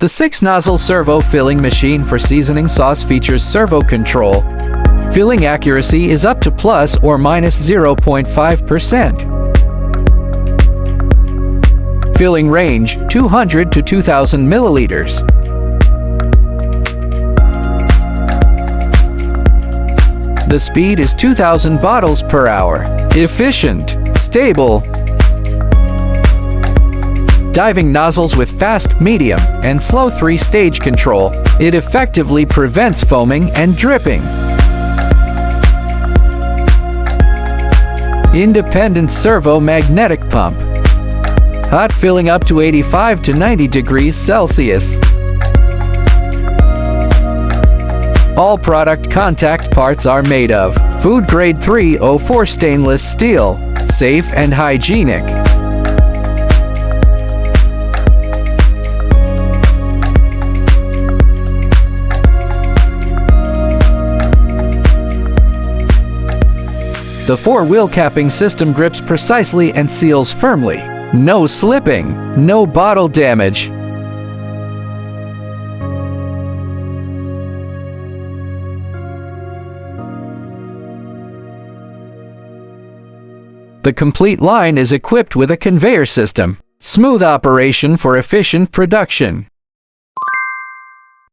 The 6-nozzle Servo filling machine for seasoning sauce features servo control. Filling accuracy is up to plus or minus 0.5%. Filling range 200 to 2000 milliliters. The speed is 2000 bottles per hour. Efficient, stable. Diving nozzles with fast, medium, and slow 3-stage control. It effectively prevents foaming and dripping. Independent servo magnetic pump. Hot filling up to 85 to 90 degrees Celsius. All product contact parts are made of food grade 304 stainless steel, safe and hygienic. The 4-wheel capping system grips precisely and seals firmly. No slipping, no bottle damage. The complete line is equipped with a conveyor system. Smooth operation for efficient production.